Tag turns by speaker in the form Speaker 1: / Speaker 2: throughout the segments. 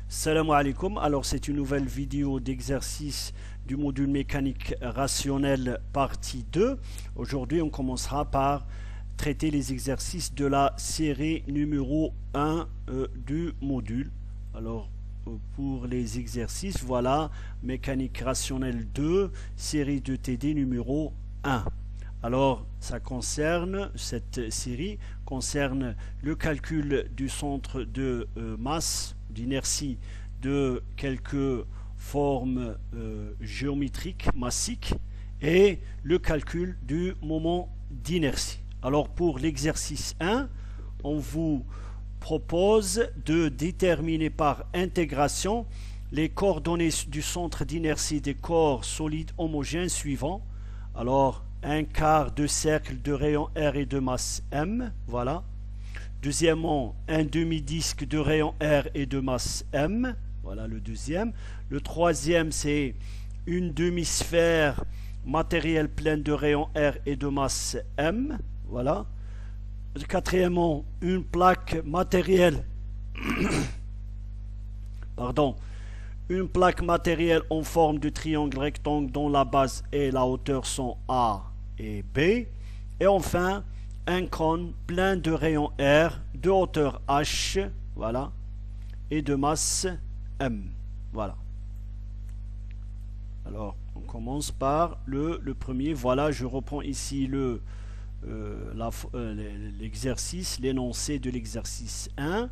Speaker 1: Salam alaikum. Alors c'est une nouvelle vidéo d'exercice du module mécanique rationnelle partie 2. Aujourd'hui on commencera par traiter les exercices de la série numéro 1 du module. Alors pour les exercices, voilà, mécanique rationnelle 2, série de TD numéro 1. Alors, cette série concerne le calcul du centre de masse, d'inertie de quelques formes géométriques, massiques, et le calcul du moment d'inertie. Alors, pour l'exercice 1, on vous propose de déterminer par intégration les coordonnées du centre d'inertie des corps solides homogènes suivants. Alors, un quart de cercle de rayon R et de masse M, voilà. Deuxièmement, un demi-disque de rayon R et de masse M, voilà le deuxième. Le troisième, c'est une demi-sphère matérielle pleine de rayon R et de masse M, voilà. Quatrièmement, une plaque matérielle, une plaque matérielle en forme de triangle rectangle dont la base et la hauteur sont A et B. Et enfin, un cône plein de rayons R, de hauteur H, voilà, et de masse M. Voilà. Alors, on commence par le premier. Voilà, je reprends ici l'exercice, l'énoncé de l'exercice 1.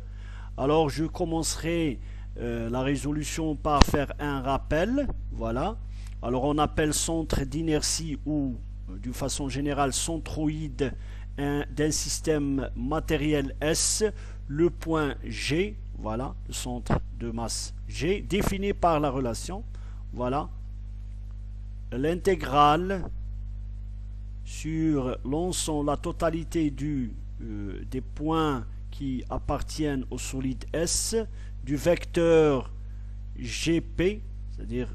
Speaker 1: Alors, je commencerai la résolution par faire un rappel. Voilà. Alors, on appelle centre d'inertie ou d'une façon générale centroïde d'un système matériel S, le point G, voilà, le centre de masse G, défini par la relation, voilà, l'intégrale sur l'ensemble, la totalité des points qui appartiennent au solide S, du vecteur GP, c'est-à-dire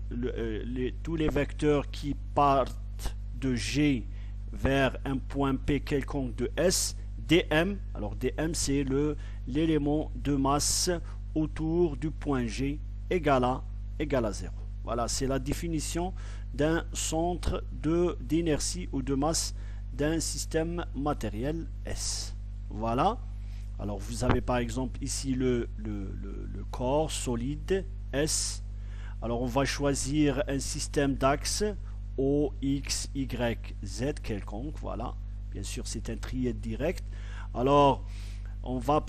Speaker 1: tous les vecteurs qui partent de G vers un point P quelconque de S, dm, alors dm c'est l'élément de masse autour du point G égale à 0. Voilà, c'est la définition d'un centre d'inertie ou de masse d'un système matériel S. Voilà, alors vous avez par exemple ici le corps solide S. Alors on va choisir un système d'axes O, X, Y, Z quelconque, voilà. Bien sûr, c'est un trièdre direct. Alors, on va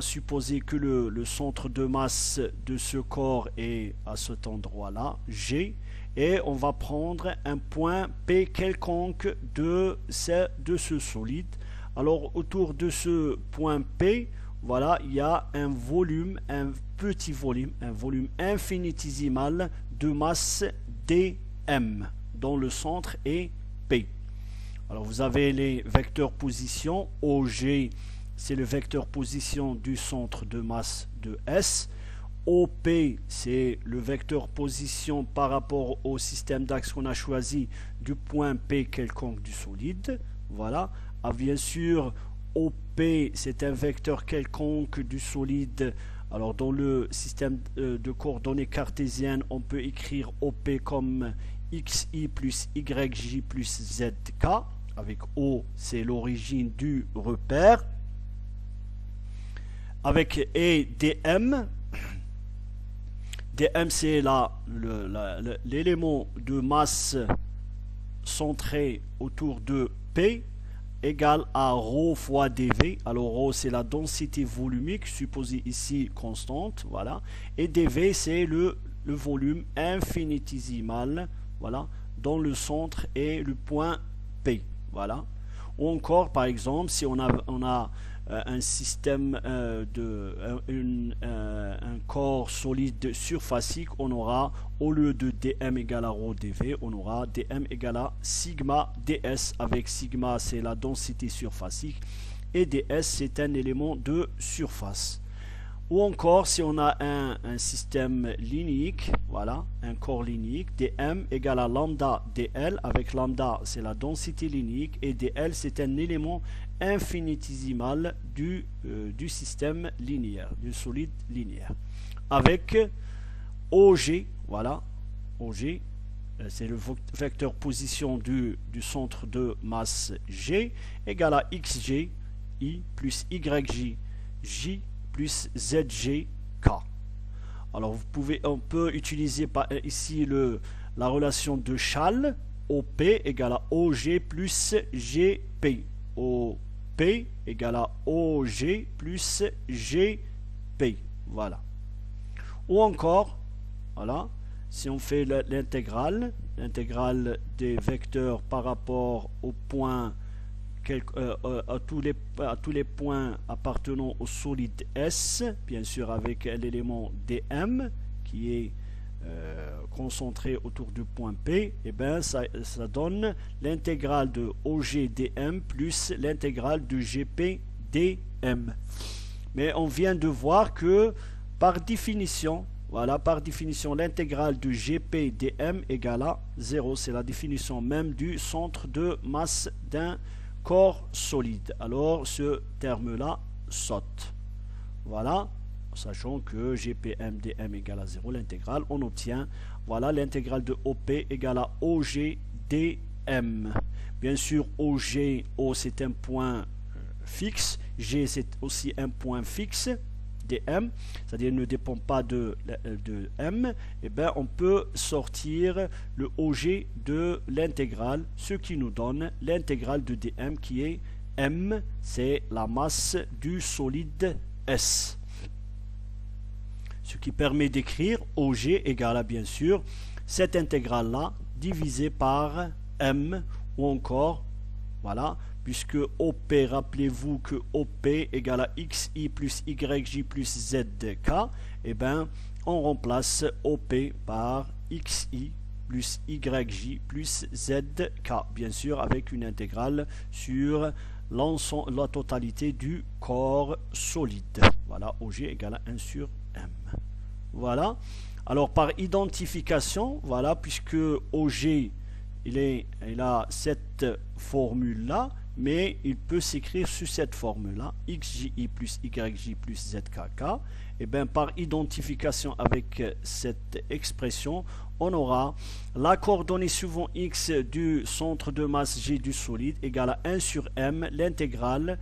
Speaker 1: supposer que le centre de masse de ce corps est à cet endroit-là, G, et on va prendre un point P quelconque de ce solide. Alors, autour de ce point P, voilà, il y a un volume, un petit volume, un volume infinitésimal de masse dm, dont le centre est P. Alors vous avez les vecteurs position. OG, c'est le vecteur position du centre de masse de S. OP, c'est le vecteur position par rapport au système d'axe qu'on a choisi du point P quelconque du solide. Voilà. Ah, bien sûr, OP, c'est un vecteur quelconque du solide. Alors dans le système de coordonnées cartésiennes, on peut écrire OP comme XI plus YJ plus ZK, avec O, c'est l'origine du repère, avec DM. DM, c'est l'élément de masse centré autour de P, égale à ρ fois dV. Alors ρ c'est la densité volumique supposée ici constante, voilà, et dV c'est le volume infinitésimal, voilà, dont le centre est le point P, voilà. Ou encore par exemple si on a un système un corps solide surfacique, on aura, au lieu de dm égale à ρ dv, on aura dm égale à sigma ds, avec sigma c'est la densité surfacique et ds c'est un élément de surface. Ou encore si on a un système linéique, voilà, un corps linéique, dm égale à lambda dl, avec lambda c'est la densité linéique et dl c'est un élément infinitésimale du système linéaire, du solide linéaire. Avec OG, voilà, OG, c'est le vecteur position du centre de masse G, égale à XG, I plus YJ, J plus ZG, K. Alors on peut utiliser ici la relation de Schall, OP égale à OG plus GP. OP égale à OG plus GP. Voilà. Ou encore, voilà, si on fait l'intégrale des vecteurs par rapport aux points, à tous les points appartenant au solide S, bien sûr avec l'élément dm qui est concentré autour du point P, et bien ça donne l'intégrale de OGdm plus l'intégrale de GPdm. Mais on vient de voir que par définition, voilà, par définition, l'intégrale de GPdm égale à 0. C'est la définition même du centre de masse d'un corps solide. Alors ce terme-là saute. Voilà. Sachant que GPMdm égale à 0, l'intégrale, on obtient, voilà, l'intégrale de OP égale à OGdm. Bien sûr, O c'est un point fixe, G c'est aussi un point fixe, dm, c'est-à-dire ne dépend pas de m, et bien on peut sortir le OG de l'intégrale, ce qui nous donne l'intégrale de dm qui est m, c'est la masse du solide S. Ce qui permet d'écrire OG égale à, bien sûr, cette intégrale-là divisée par m, ou encore, voilà, puisque OP, rappelez-vous que OP égale à XI plus YJ plus ZK, et bien on remplace OP par XI plus YJ plus ZK, bien sûr avec une intégrale sur la totalité du corps solide. Voilà, OG égale à 1 sur M. Voilà. Alors par identification, voilà, puisque OG il a cette formule-là, mais il peut s'écrire sous cette formule-là, XJI plus YJ plus ZKK. Et bien par identification avec cette expression, on aura la coordonnée suivant X du centre de masse G du solide égale à 1 sur M, l'intégrale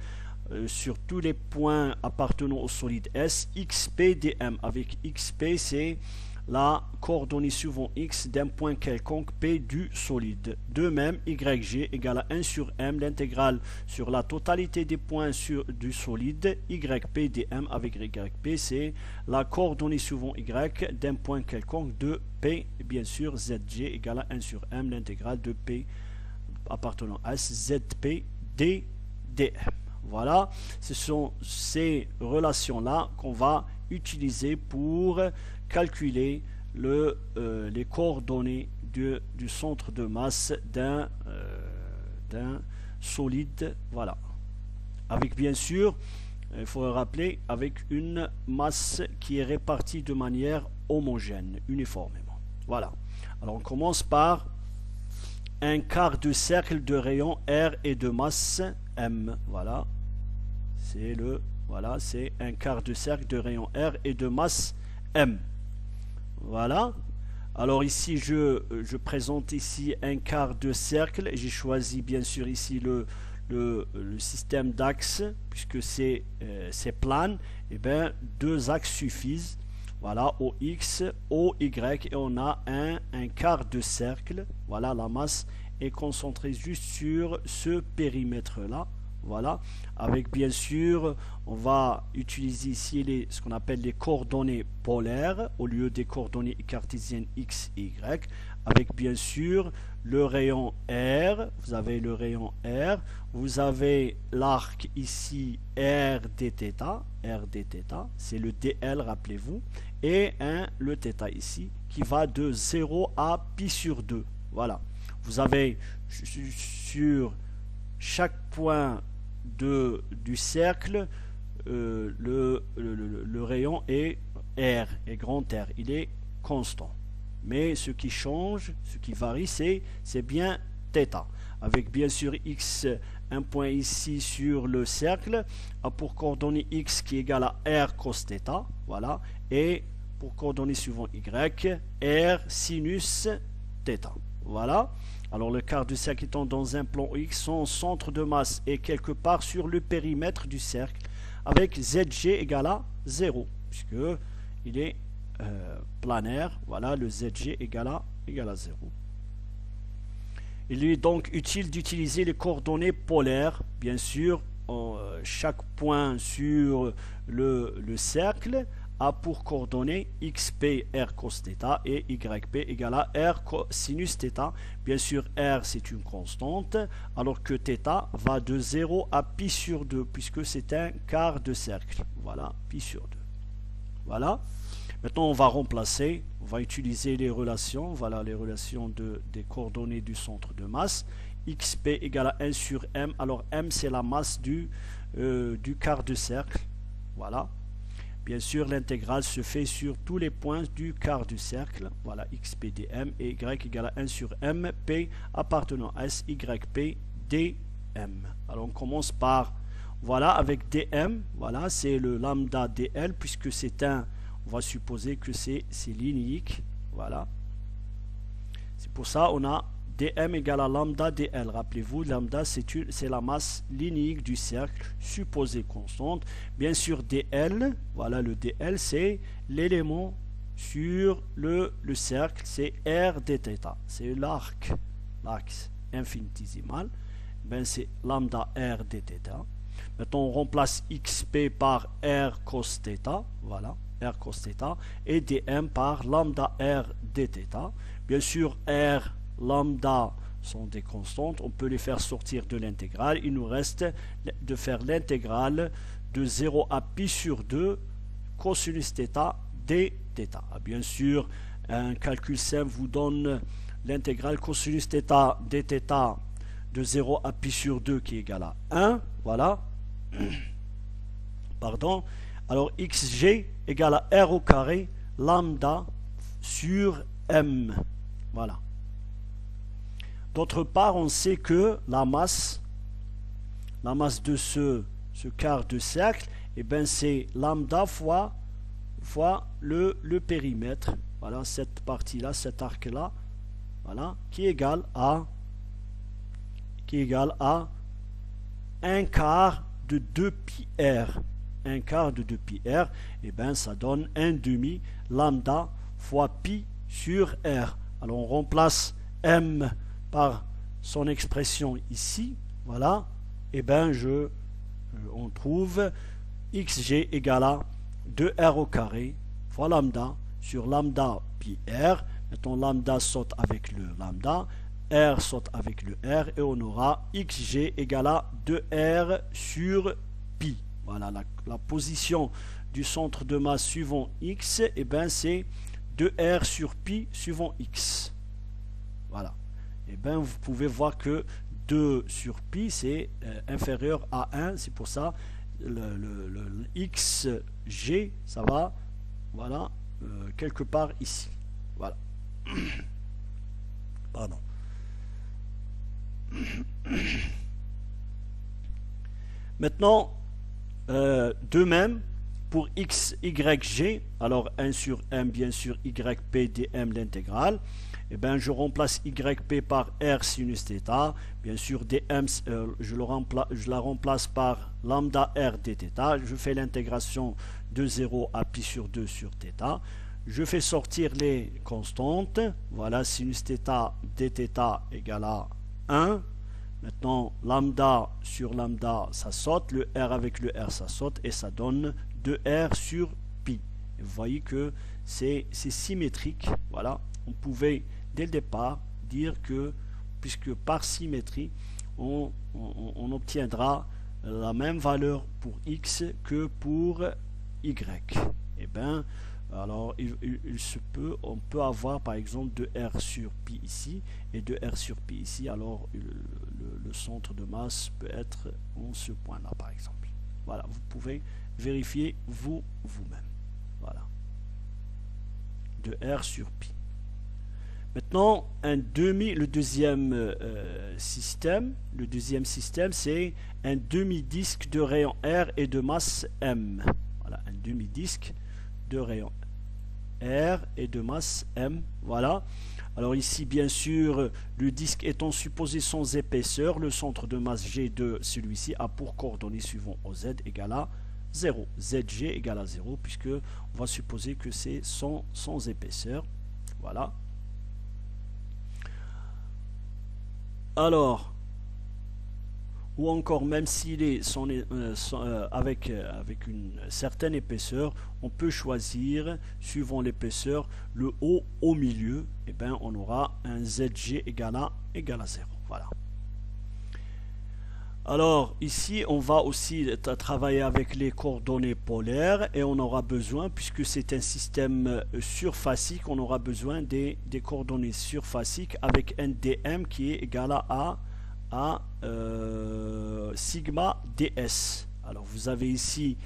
Speaker 1: sur tous les points appartenant au solide S, XP dm, avec XP c'est la coordonnée suivant X d'un point quelconque P du solide. De même, YG égale à 1 sur M, l'intégrale sur la totalité des points du solide, YP dm, avec YP c'est la coordonnée suivant Y d'un point quelconque de P, et bien sûr ZG égale à 1 sur M, l'intégrale de P appartenant à S, ZP dm. Voilà, ce sont ces relations-là qu'on va utiliser pour calculer les coordonnées du centre de masse d'un solide. Voilà. Avec bien sûr, il faut rappeler, avec une masse qui est répartie de manière homogène, uniformément. Voilà. Alors on commence par un quart de cercle de rayon R et de masse M. Voilà. C'est un quart de cercle de rayon R et de masse M. Voilà. Alors ici je présente ici un quart de cercle. J'ai choisi bien sûr ici le système d'axes puisque c'est plane. Et bien deux axes suffisent. Voilà, OX, OY, et on a un quart de cercle. Voilà, la masse est concentrée juste sur ce périmètre là. Voilà, avec bien sûr, on va utiliser ici ce qu'on appelle les coordonnées polaires au lieu des coordonnées cartésiennes X et Y, avec bien sûr le rayon R, vous avez le rayon R, vous avez l'arc ici R dθ, c'est le DL, rappelez-vous, et le θ ici qui va de 0 à pi sur 2. Voilà, vous avez sur chaque point du cercle, le rayon est R, et grand R, il est constant. Mais ce qui change, ce qui varie, c'est bien θ. avec bien sûr x, un point ici sur le cercle, a pour coordonnée x qui est égal à r cos θ, voilà, et pour coordonnée suivant y, r sinus θ, voilà. Alors le quart de cercle étant dans un plan X, son centre de masse est quelque part sur le périmètre du cercle, avec ZG égale à 0, puisque il est planaire, voilà, le ZG égale à 0. Il est donc utile d'utiliser les coordonnées polaires, bien sûr, chaque point sur le cercle a pour coordonnées xp r cos θ et yp égale à r sinus θ. Bien sûr, r c'est une constante, alors que θ va de 0 à pi sur 2, puisque c'est un quart de cercle. Voilà, pi sur 2. Voilà. Maintenant, on va remplacer, on va utiliser les relations, voilà les relations des coordonnées du centre de masse. xp égale à 1 sur m, alors m c'est la masse du quart de cercle, voilà. Bien sûr, l'intégrale se fait sur tous les points du quart du cercle, voilà, xp dm, et y égale à 1 sur m, p appartenant à s, yp dm. Alors on commence par, voilà, avec dm, voilà, c'est le lambda dl, puisque c'est un, on va supposer que c'est linéique, voilà. C'est pour ça on a dm égale à lambda dl. Rappelez-vous, lambda c'est la masse linéique du cercle, supposée constante. Bien sûr, dl, voilà, le dl c'est l'élément sur le cercle, c'est r dθ, c'est l'axe infinitésimal, ben c'est lambda r dθ. Maintenant on remplace xp par r cos θ, voilà, r cos θ, et dm par lambda r dθ. Bien sûr, r, lambda sont des constantes, on peut les faire sortir de l'intégrale. Il nous reste de faire l'intégrale de 0 à pi sur 2 cosinus θ dθ. Bien sûr, un calcul simple vous donne l'intégrale cosinus θ dθ de 0 à pi sur 2 qui est égal à 1, voilà. Pardon. Alors xg égale à r au carré lambda sur m, voilà. D'autre part, on sait que la masse de ce quart de cercle, eh ben c'est lambda fois le périmètre, voilà, cette partie-là, cet arc-là, voilà, qui est égal à 1 quart de 2 pi r. 1 quart de 2 pi r, et ben ça donne 1 demi lambda fois pi sur r. Alors on remplace m par son expression ici, voilà, et ben on trouve xg égale à 2r au carré fois lambda sur lambda pi r. Maintenant lambda saute avec le lambda, r saute avec le r, et on aura xg égale à 2r sur pi. Voilà, la position du centre de masse suivant x, et ben c'est 2r sur pi suivant x. Voilà. Et ben vous pouvez voir que 2 sur pi c'est inférieur à 1, c'est pour ça le xg ça va, voilà, quelque part ici. Voilà. Pardon. Maintenant, de même pour x, y, g, alors 1 sur m, bien sûr, yp dm l'intégrale, et ben je remplace yp par r sinus θ, bien sûr dm, je la remplace par lambda r dθ, je fais l'intégration de 0 à pi sur 2 sur θ, je fais sortir les constantes, voilà, sinus θ dθ égale à 1. Maintenant, lambda sur lambda, ça saute, le r avec le r, ça saute, et ça donne 2r sur pi. Et vous voyez que c'est symétrique. Voilà, on pouvait dès le départ dire que, puisque par symétrie, on obtiendra la même valeur pour x que pour y. Et bien, alors on peut avoir par exemple 2r sur pi ici et 2r sur pi ici, alors le centre de masse peut être en ce point là par exemple. Voilà, vous pouvez vérifier vous-même. Voilà, 2r sur pi. Maintenant, le deuxième système, c'est un demi-disque de rayon R et de masse M. Voilà, un demi-disque de rayon R et de masse M. Voilà. Alors ici, bien sûr, le disque étant supposé sans épaisseur, le centre de masse G de celui-ci a pour coordonnées suivant OZ égale à 0. ZG égale à 0, puisque on va supposer que c'est sans épaisseur. Voilà. Alors, ou encore même s'il est avec une certaine épaisseur, on peut choisir, suivant l'épaisseur, le haut au milieu, et bien on aura un ZG égale à 0. Voilà. Alors ici on va aussi travailler avec les coordonnées polaires et on aura besoin, puisque c'est un système surfacique, on aura besoin des coordonnées surfaciques avec un dm qui est égal à sigma ds. Alors vous avez ici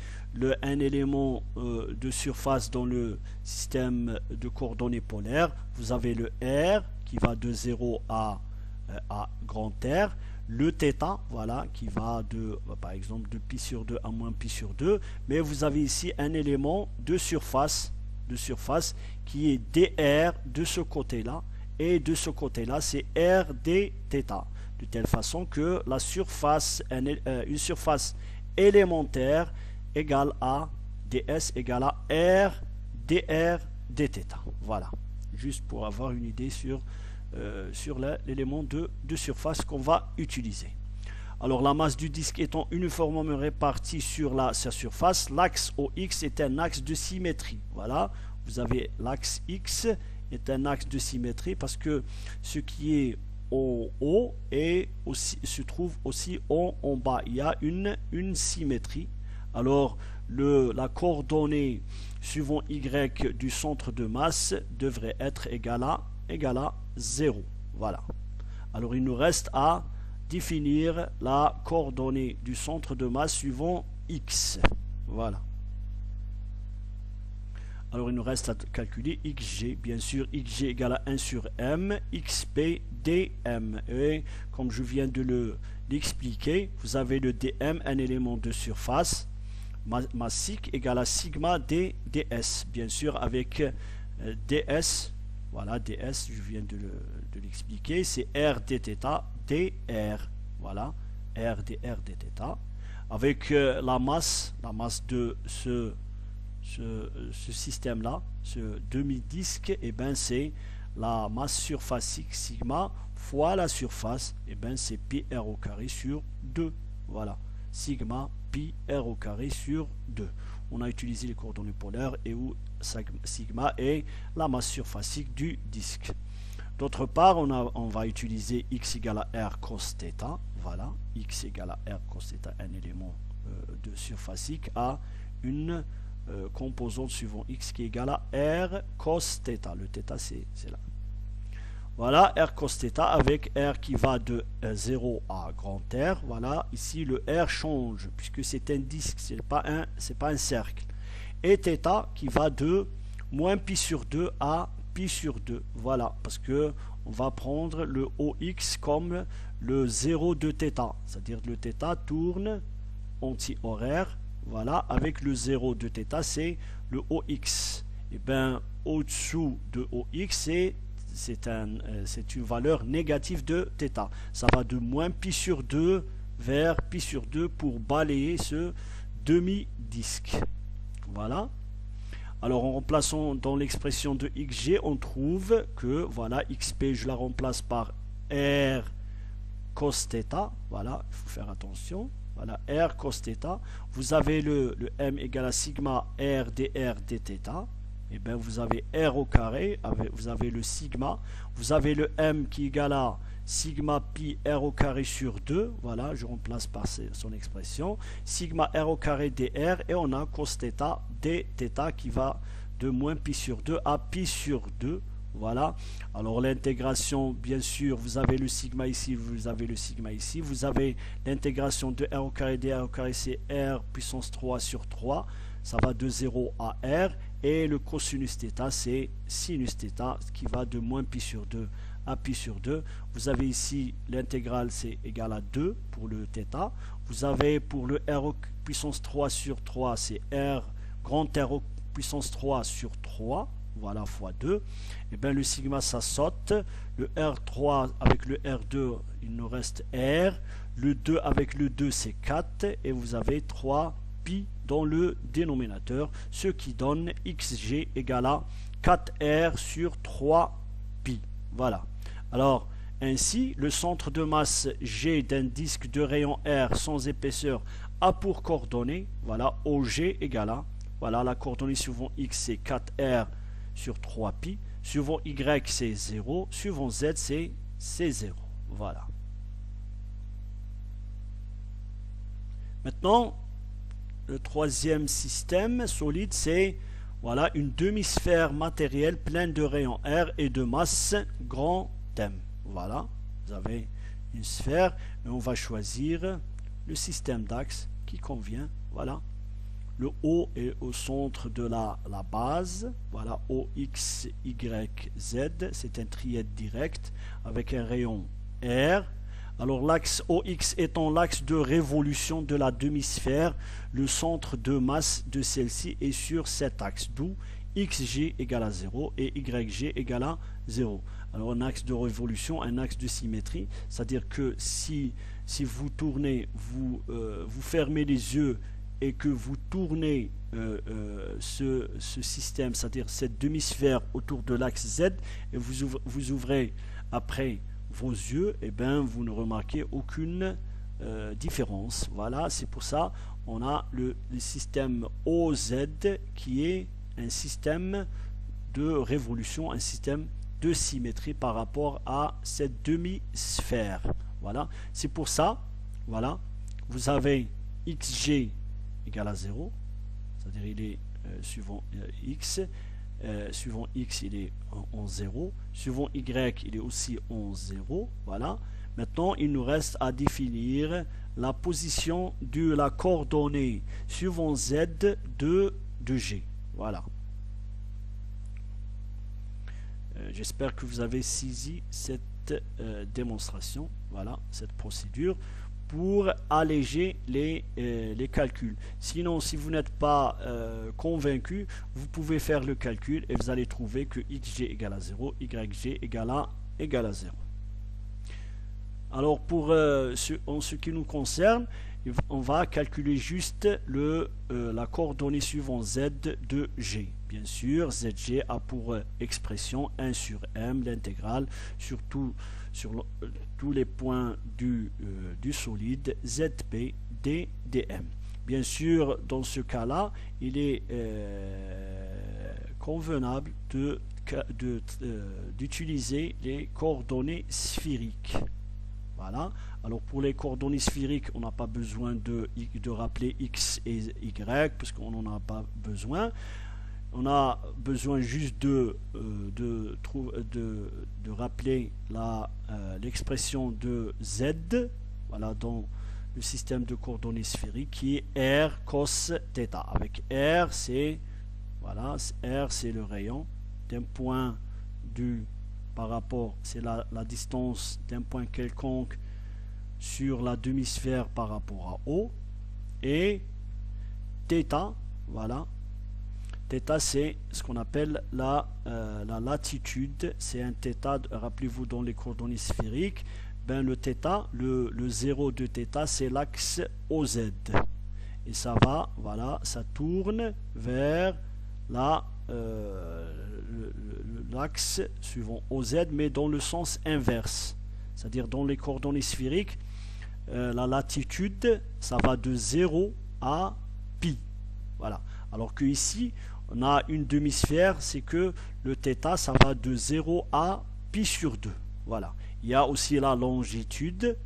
Speaker 1: un élément de surface dans le système de coordonnées polaires. Vous avez le R qui va de 0 à grand R, le θ, voilà, qui va de, par exemple, de pi sur 2 à moins pi sur 2, mais vous avez ici un élément de surface qui est dr de ce côté-là, et de ce côté-là, c'est r dθ, de telle façon que la surface, une surface élémentaire égale à ds égale à r dr dθ. Voilà, juste pour avoir une idée sur l'élément de surface qu'on va utiliser. Alors la masse du disque étant uniformément répartie sur sa surface, l'axe OX est un axe de symétrie. Voilà, vous avez l'axe X est un axe de symétrie parce que ce qui est en haut se trouve aussi en bas. Il y a une symétrie. Alors la coordonnée suivant Y du centre de masse devrait être égale à 0. Voilà. Alors il nous reste à définir la coordonnée du centre de masse suivant X. Voilà. Alors il nous reste à calculer XG. Bien sûr, XG égale à 1 sur M, XP dm. Et comme je viens de l'expliquer, vous avez le dm, un élément de surface, massique égale à sigma d ds. Bien sûr, avec ds. Voilà, ds, je viens de l'expliquer, c'est r dθ dr. Voilà, r dr dθ. Avec la masse de ce système-là, ce demi-disque, et ben c'est la masse surfacique sigma fois la surface, et ben c'est pi r au carré sur 2. Voilà, sigma pi r au carré sur 2. On a utilisé les coordonnées polaires et où sigma est la masse surfacique du disque. D'autre part, on va utiliser x égale à r cos θ. Voilà, x égale à r cos θ, un élément de surfacique à une composante suivant x qui est égale à r cos θ. Le θ c'est là. Voilà, r cos θ avec r qui va de 0 à grand R. Voilà, ici le r change puisque c'est un disque, c'est pas un cercle. Et θ qui va de moins pi sur 2 à pi sur 2. Voilà, parce que on va prendre le OX comme le 0 de θ. C'est-à-dire le θ tourne anti-horaire. Voilà, avec le 0 de θ, c'est le OX. Et bien, au-dessous de OX, c'est une valeur négative de θ. Ça va de moins pi sur 2 vers pi sur 2 pour balayer ce demi-disque. Voilà. Alors en remplaçant dans l'expression de XG, on trouve que voilà, XP, je la remplace par R cos θ. Voilà, il faut faire attention. Voilà, R cos θ. Vous avez le M égale à sigma R dr dθ. Et bien vous avez R au carré, vous avez le sigma, vous avez le M qui est égal à sigma pi R au carré sur 2, voilà, je remplace par son expression, sigma R au carré dr, et on a cos θ dθ qui va de moins pi sur 2 à pi sur 2, voilà. Alors l'intégration, bien sûr, vous avez le sigma ici, vous avez le sigma ici, vous avez l'intégration de R au carré dr au carré, c'est R puissance 3 sur 3, ça va de 0 à R, et le cosinus θ c'est sinus θ qui va de moins pi sur 2 à pi sur 2. Vous avez ici l'intégrale c'est égal à 2 pour le θ. Vous avez pour le r puissance 3 sur 3 c'est r grand R puissance 3 sur 3, voilà, fois 2. Et bien le sigma ça saute, le R3 avec le R2 il nous reste R, le 2 avec le 2 c'est 4 et vous avez 3 pi dans le dénominateur, ce qui donne xg égale à 4R sur 3 pi. Voilà. Alors, ainsi, le centre de masse G d'un disque de rayon R sans épaisseur a pour coordonnée, voilà, OG égale à, voilà, la coordonnée suivant X c'est 4R sur 3 pi, suivant Y c'est 0, suivant Z c'est 0. Voilà. Maintenant, le troisième système solide, c'est voilà, une demi-sphère matérielle pleine de rayons R et de masse grand M. Voilà, vous avez une sphère et on va choisir le système d'axe qui convient. Voilà, le O est au centre de la base. Voilà, O, X, Y, Z. C'est un trièdre direct avec un rayon R. Alors l'axe OX étant l'axe de révolution de la demi-sphère, le centre de masse de celle-ci est sur cet axe, d'où XG égale à 0 et YG égale à 0. Alors un axe de révolution, un axe de symétrie, c'est-à-dire que si vous tournez, vous fermez les yeux et que vous tournez ce système, c'est-à-dire cette demi-sphère autour de l'axe Z, et vous ouvrez après vos yeux, et bien vous ne remarquez aucune différence. Voilà, c'est pour ça on a le système OZ qui est un système de révolution, un système de symétrie par rapport à cette demi-sphère. Voilà, c'est pour ça, voilà, vous avez XG égale à 0, c'est-à-dire il est suivant X, suivant X il est en 0, suivant Y il est aussi en 0. Voilà, maintenant il nous reste à définir la position de la coordonnée suivant Z de G. Voilà, j'espère que vous avez saisi cette démonstration, voilà, cette procédure pour alléger les calculs. Sinon, si vous n'êtes pas convaincu, vous pouvez faire le calcul et vous allez trouver que XG égale à 0, YG égale à 0. Alors, en ce qui nous concerne, on va calculer juste la coordonnée suivant Z de G. Bien sûr, ZG a pour expression 1 sur M, l'intégrale, sur tous les points du solide, ZP, dm. Bien sûr, dans ce cas-là, il est convenable d'utiliser les coordonnées sphériques. Voilà. Alors pour les coordonnées sphériques, on n'a pas besoin de rappeler X et Y, parce qu'on n'en a pas besoin. On a besoin juste de rappeler l'expression de Z, voilà, dans le système de coordonnées sphériques, qui est R cos θ. Avec R, c'est voilà, R c'est le rayon d'un point par rapport, c'est la distance d'un point quelconque sur la demi-sphère par rapport à O, et θ, voilà, θ c'est ce qu'on appelle la latitude, c'est un θ, rappelez-vous dans les coordonnées sphériques, ben le θ, le 0 de θ c'est l'axe OZ, et ça va, voilà, ça tourne vers l'axe suivant OZ, mais dans le sens inverse, c'est-à-dire dans les coordonnées sphériques, la latitude ça va de 0 à pi, voilà, alors que ici on a une demi-sphère, c'est que le θ ça va de 0 à pi sur 2, voilà. Il y a aussi la longitude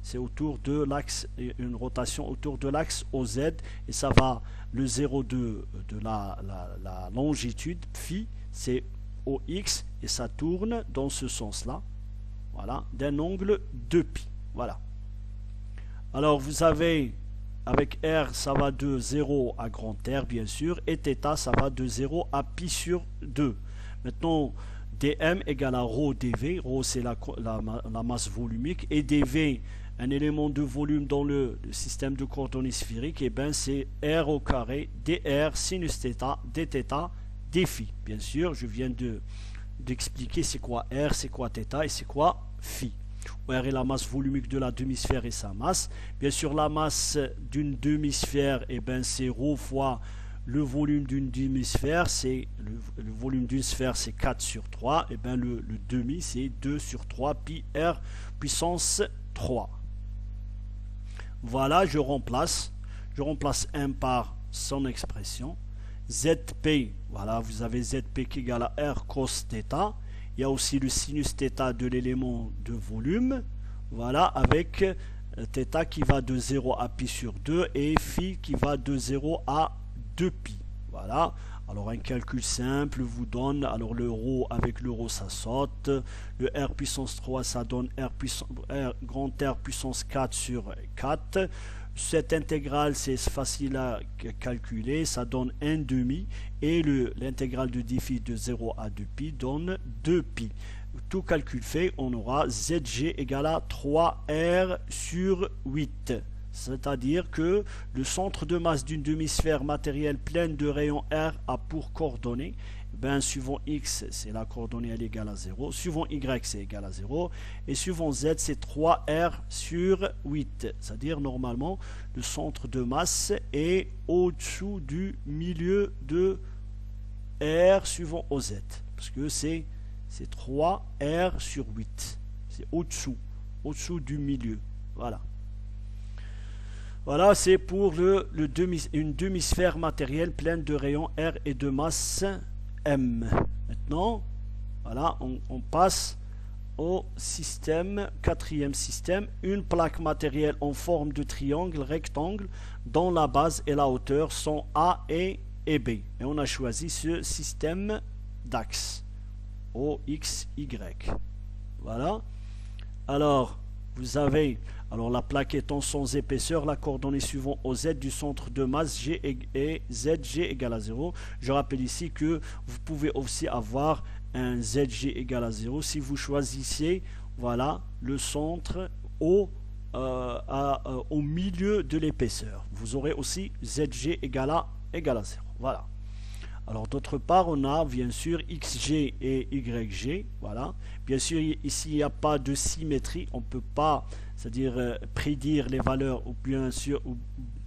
Speaker 1: c'est autour de l'axe, une rotation autour de l'axe OZ, et ça va, le 0 de la longitude phi c'est OX, et ça tourne dans ce sens là, voilà, d'un angle de pi, voilà. Alors vous avez avec R, ça va de 0 à grand R, bien sûr, et θ, ça va de 0 à pi sur 2. Maintenant, dm égale à ρ dv, ρ c'est la masse volumique, et dv, un élément de volume dans le système de coordonnées sphériques, et bien c'est r au carré dr sinus θ dθ dφ. Bien sûr, je viens d'expliquer c'est quoi r, c'est quoi θ et c'est quoi phi. R est la masse volumique de la demi-sphère et sa masse. Bien sûr, la masse d'une demi-sphère, et ben c'est ρ fois le volume d'une demi-sphère. C'est le volume d'une sphère, c'est 4 sur 3. Et ben le demi, c'est 2 sur 3 pi r puissance 3. Voilà, je remplace 1 par son expression. Zp, voilà, vous avez Zp qui est égal à R cos θ. Il y a aussi le sinus θ de l'élément de volume, voilà, avec θ qui va de 0 à pi sur 2 et phi qui va de 0 à 2 pi. Voilà, alors un calcul simple vous donne, alors le ρ avec le ρ ça saute, le R puissance 3 ça donne grand R puissance 4 sur 4. Cette intégrale, c'est facile à calculer, ça donne 1 demi, et l'intégrale de dφ de 0 à 2π donne 2π. Tout calcul fait, on aura Zg égale à 3R sur 8. C'est-à-dire que le centre de masse d'une demi-sphère matérielle pleine de rayons R a pour coordonnées, ben, suivant X, c'est la coordonnée elle est égale à 0, suivant Y, c'est égal à 0, et suivant Z, c'est 3R sur 8. C'est-à-dire, normalement, le centre de masse est au-dessous du milieu de R suivant OZ. Parce que c'est 3R sur 8. C'est au-dessous du milieu. Voilà. Voilà, c'est pour une demi-sphère matérielle pleine de rayons R et de masse M. Maintenant, voilà, on passe au quatrième système, une plaque matérielle en forme de triangle rectangle dont la base et la hauteur sont A et B. Et on a choisi ce système d'axe, OX, Y. Voilà. Alors, vous avez, la plaque étant sans épaisseur, la coordonnée suivant OZ du centre de masse G et ZG égale à 0. Je rappelle ici que vous pouvez aussi avoir un ZG égale à 0 si vous choisissez, voilà, le centre au milieu de l'épaisseur. Vous aurez aussi ZG égale à 0. Voilà. Alors d'autre part, on a bien sûr XG et YG. Voilà. Bien sûr, ici, il n'y a pas de symétrie. On ne peut pas, c'est-à-dire prédire les valeurs ou bien sûr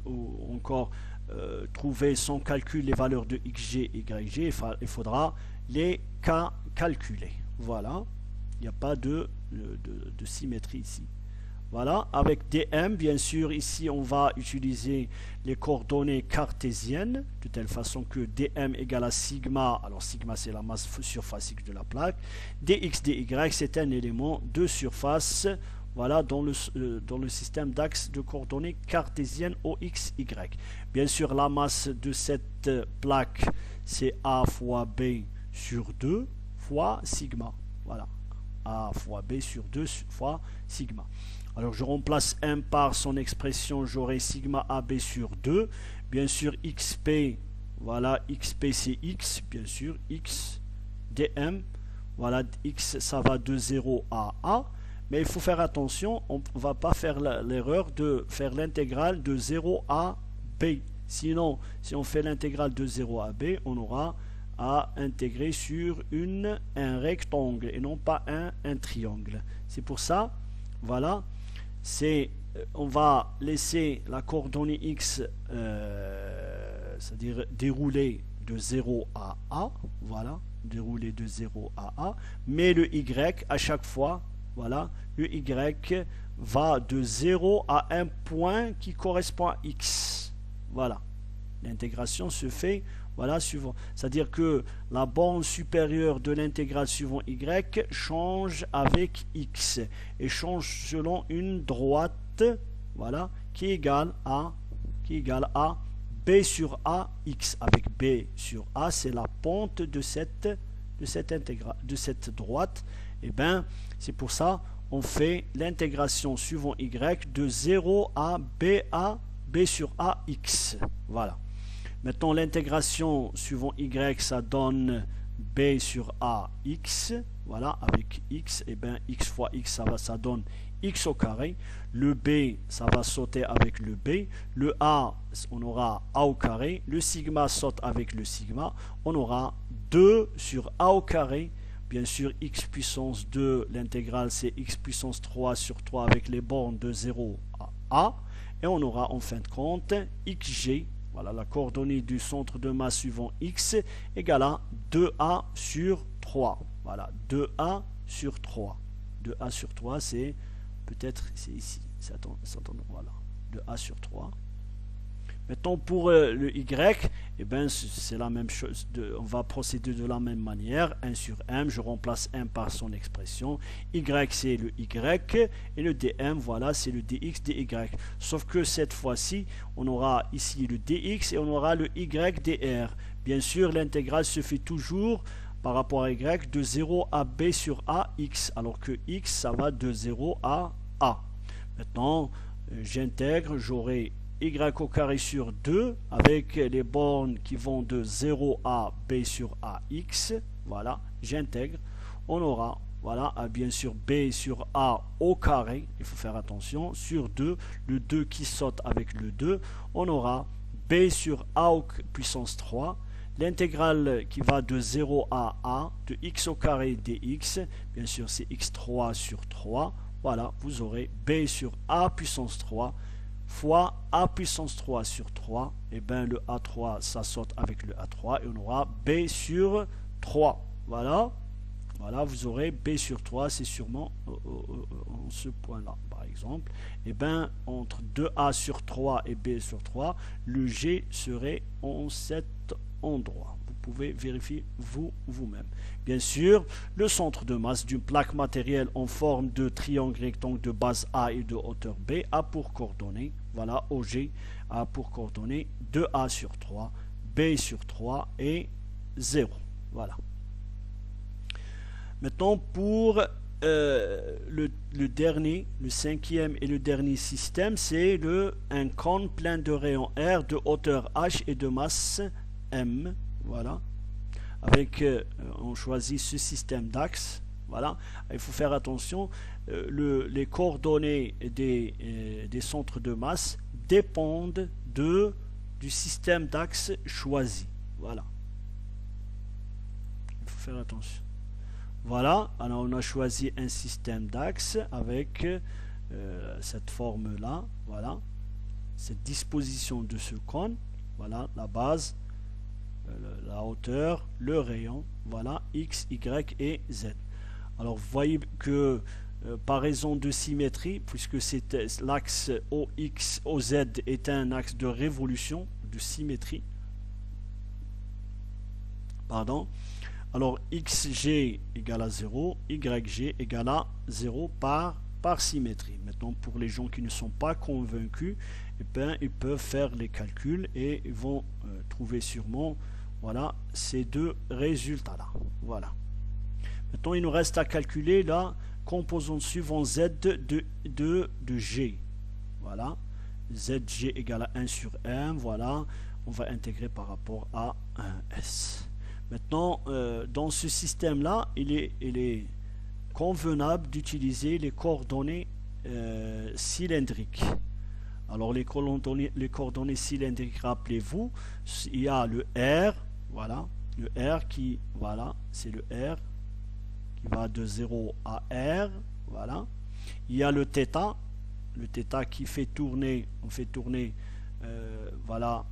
Speaker 1: ou encore trouver sans calcul les valeurs de XG et YG. Il faudra les calculer. Voilà. Il n'y a pas de symétrie ici. Voilà, avec dm, bien sûr, ici on va utiliser les coordonnées cartésiennes, de telle façon que dm égale à sigma, alors sigma c'est la masse surfacique de la plaque, dx, dy c'est un élément de surface, voilà, dans le système d'axe de coordonnées cartésiennes OX, Y. Bien sûr, la masse de cette plaque, c'est A fois B sur 2 fois sigma, voilà, A fois B sur 2 fois sigma. Alors je remplace 1 par son expression, j'aurai sigma AB sur 2. Bien sûr, XP, voilà, XP c'est X, bien sûr, X, dm, voilà, X ça va de 0 à A. Mais il faut faire attention, on ne va pas faire l'erreur de faire l'intégrale de 0 à B. Sinon, si on fait l'intégrale de 0 à B, on aura à intégrer sur un rectangle et non pas un triangle. C'est pour ça, voilà, on va laisser la coordonnée x, c'est-à-dire dérouler de 0 à A, voilà, dérouler de 0 à A, mais le y à chaque fois, voilà, le y va de 0 à un point qui correspond à x, voilà, l'intégration se fait, voilà, suivant, c'est-à-dire que la borne supérieure de l'intégrale suivant y change avec x et change selon une droite, voilà, qui est égale à b sur a x, avec b sur a, c'est la pente de cette droite. Et bien, c'est pour ça on fait l'intégration suivant y de 0 à b B sur A, X. Voilà. Maintenant, l'intégration suivant Y, ça donne B sur A, X. Voilà, avec X, et bien X fois X, ça donne X au carré. Le B, ça va sauter avec le B. Le A, on aura A au carré. Le sigma saute avec le sigma. On aura 2 sur A au carré. Bien sûr, x puissance 2, l'intégrale c'est x puissance 3 sur 3 avec les bornes de 0 à A. Et on aura en fin de compte xg, voilà la coordonnée du centre de masse suivant x, égale à 2a sur 3. Voilà, 2a sur 3. 2a sur 3, c'est peut-être, c'est ici. Voilà, 2a sur 3. Maintenant, pour le y, eh ben, c'est la même chose. On va procéder de la même manière. 1 sur m, je remplace m par son expression. Y, c'est le y. Et le dm, voilà, c'est le dx, dy. Sauf que cette fois-ci, on aura ici le dx et on aura le y dr. Bien sûr, l'intégrale se fait toujours par rapport à y de 0 à b sur a, x. Alors que x, ça va de 0 à a. Maintenant, j'intègre, j'aurai y au carré sur 2 avec les bornes qui vont de 0 à b sur ax. Voilà, j'intègre. On aura, voilà, bien sûr b sur a au carré, il faut faire attention, sur 2, le 2 qui saute avec le 2. On aura b sur a puissance 3. L'intégrale qui va de 0 à a de x au carré dx, bien sûr c'est x3 sur 3. Voilà, vous aurez b sur a puissance 3 fois a puissance 3 sur 3, et bien le a3 ça saute avec le a3 et on aura b sur 3. Voilà, voilà, vous aurez b sur 3, c'est sûrement en ce point là par exemple. Et bien entre 2a sur 3 et b sur 3, le g serait en cet endroit. Vous pouvez vérifier vous-même. Bien sûr, le centre de masse d'une plaque matérielle en forme de triangle rectangle de base A et de hauteur B a pour coordonnées, voilà, OG a pour coordonnées 2A sur 3, B sur 3 et 0. Voilà. Maintenant, pour le dernier, le cinquième et le dernier système, c'est un cône plein de rayon R de hauteur H et de masse M. Voilà. Avec, on choisit ce système d'axe. Voilà. Il faut faire attention, les coordonnées des centres de masse dépendent du système d'axe choisi. Voilà. Il faut faire attention. Voilà, alors on a choisi un système d'axe avec cette forme-là, voilà, cette disposition de ce cône, voilà, la base, la hauteur, le rayon, voilà, x, y et z. Alors vous voyez que par raison de symétrie, puisque l'axe OX, OZ est un axe de révolution, de symétrie, pardon, alors xg égale à 0, yg égale à 0 par symétrie. Maintenant, pour les gens qui ne sont pas convaincus, eh bien, ils peuvent faire les calculs et ils vont trouver sûrement, voilà, ces deux résultats-là. Voilà. Maintenant, il nous reste à calculer la composante suivante z de g. Voilà. Zg égale à 1 sur m. Voilà. On va intégrer par rapport à 1s. Maintenant, dans ce système-là, il est convenable d'utiliser les coordonnées cylindriques. Alors, les coordonnées cylindriques, rappelez-vous, il y a le R, voilà, le R qui, voilà, c'est le R qui va de 0 à R, voilà. Il y a le θ qui fait tourner, on fait tourner, voilà,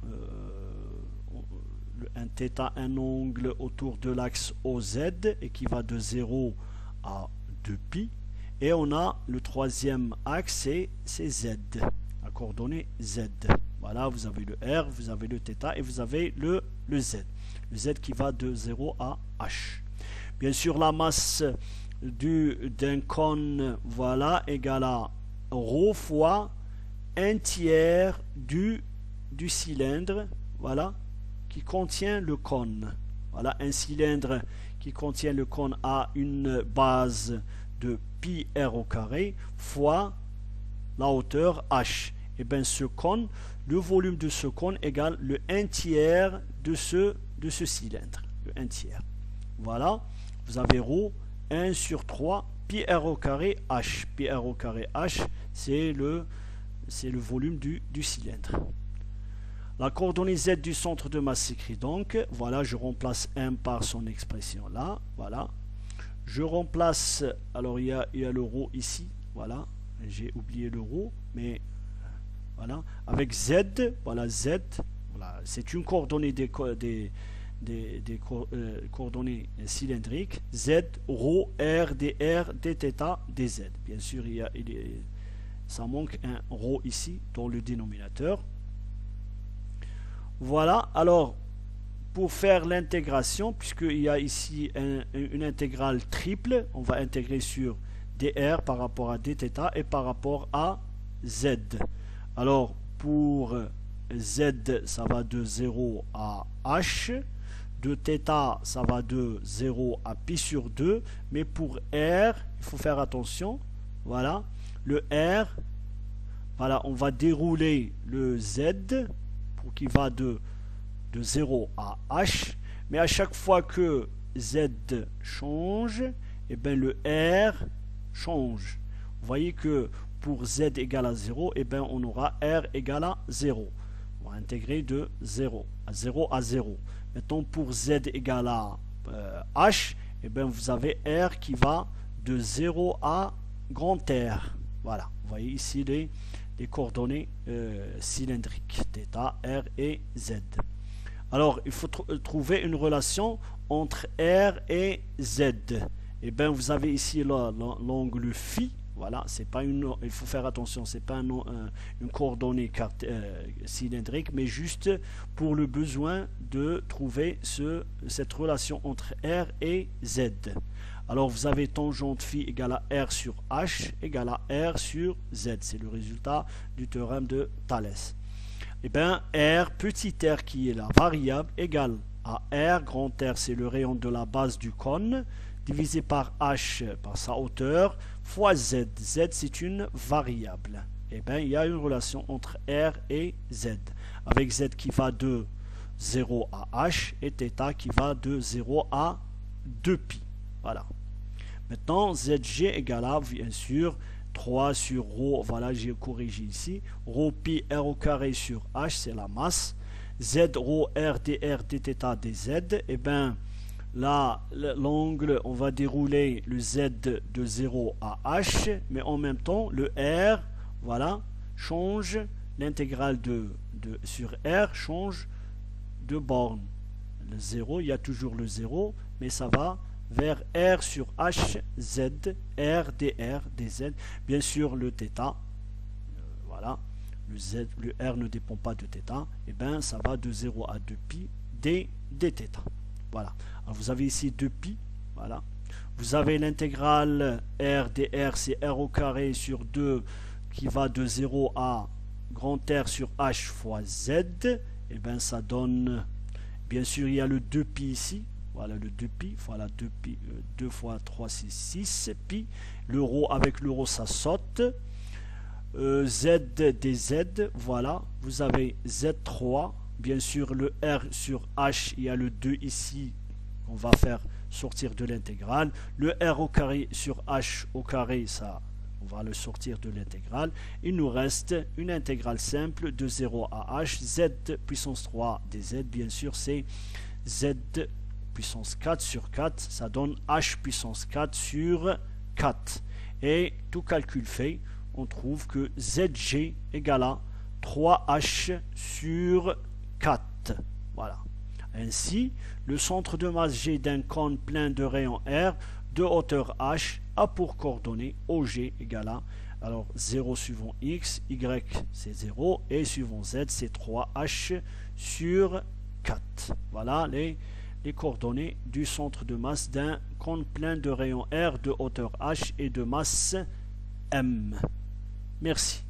Speaker 1: un θ, un angle autour de l'axe OZ et qui va de 0 à 2π. Et on a le troisième axe, c'est Z, à coordonnée Z. Voilà, vous avez le R, vous avez le θ et vous avez le Z. Le Z qui va de 0 à H. Bien sûr, la masse d'un cône, voilà, égale à ρ fois 1/3 du cylindre, voilà, qui contient le cône. Voilà, un cylindre qui contient le cône a une base de πr au carré fois la hauteur h. et bien ce cône, le volume de ce cône égale le 1 tiers de ce cylindre. Le 1 tiers. Voilà, vous avez ρ 1 sur 3 pi r au carré h. Pi r au carré h, c'est le volume du cylindre. La coordonnée z du centre de masse s'écrit donc, voilà, je remplace 1 par son expression là, voilà. Je remplace, alors il y a le ρ ici, voilà, j'ai oublié le ρ, mais voilà, avec z, voilà z, voilà, c'est une coordonnée des coordonnées cylindriques, z, ρ, r, dr, dθ, dz. Bien sûr, ça manque un ρ ici dans le dénominateur. Voilà, alors pour faire l'intégration, puisqu'il y a ici une intégrale triple, on va intégrer sur dr par rapport à dθ et par rapport à z. Alors pour z, ça va de 0 à h, de θ, ça va de 0 à pi sur 2, mais pour r, il faut faire attention, voilà, le r, voilà, on va dérouler le z, qui va de 0 à h, mais à chaque fois que z change, et bien le r change. Vous voyez que pour z égale à 0, et bien on aura r égale à 0. On va intégrer de 0 à 0 à 0. Maintenant pour z égale à h, et bien vous avez r qui va de 0 à grand R. Voilà, vous voyez ici les coordonnées cylindriques, θ, r et z. Alors, il faut trouver une relation entre r et z. Et bien, vous avez ici l'angle phi. Voilà, c'est pas il faut faire attention, c'est pas une coordonnée cylindrique, mais juste pour le besoin de trouver cette relation entre r et z. Alors vous avez tangente phi égale à r sur h égale à r sur z. C'est le résultat du théorème de Thalès. Et bien r petit r qui est la variable égale à r grand R, c'est le rayon de la base du cône, divisé par h par sa hauteur, fois z. Z c'est une variable. Et bien il y a une relation entre r et z, avec z qui va de 0 à h et θ qui va de 0 à 2π. Voilà. Maintenant, ZG égale à, bien sûr, 3 sur ρ, voilà, j'ai corrigé ici, ρ pi r au carré sur h, c'est la masse, z ρ r dr dθ dz, et bien là, l'angle, on va dérouler le z de 0 à h, mais en même temps, le r, voilà, change, l'intégrale sur r change de borne. Le 0, il y a toujours le 0, mais ça va vers r sur h, z, r, dr, dz. Bien sûr, le θ, voilà, le r ne dépend pas de θ, et bien ça va de 0 à 2π dθ. Voilà. Alors vous avez ici 2π, voilà. Vous avez l'intégrale r dr, c'est r au carré sur 2 qui va de 0 à grand R sur h fois z, et bien ça donne, bien sûr il y a le 2π ici, voilà le 2π, voilà 2π, 2 fois 3 c'est 6 pi, l'euro avec l'euro ça saute, z dz, voilà, vous avez z3, bien sûr le r sur h, il y a le 2 ici, on va faire sortir de l'intégrale, le r au carré sur h au carré, ça on va le sortir de l'intégrale, il nous reste une intégrale simple de 0 à h, z puissance 3 dz, bien sûr c'est z puissance 4 sur 4, ça donne h puissance 4 sur 4. Et tout calcul fait, on trouve que ZG égale à 3h sur 4. Voilà. Ainsi, le centre de masse G d'un cône plein de rayon R de hauteur H a pour coordonnées OG égale à, alors 0 suivant X, Y c'est 0 et suivant Z c'est 3H sur 4. Voilà les coordonnées du centre de masse d'un cône plein de rayon R de hauteur H et de masse M. Merci.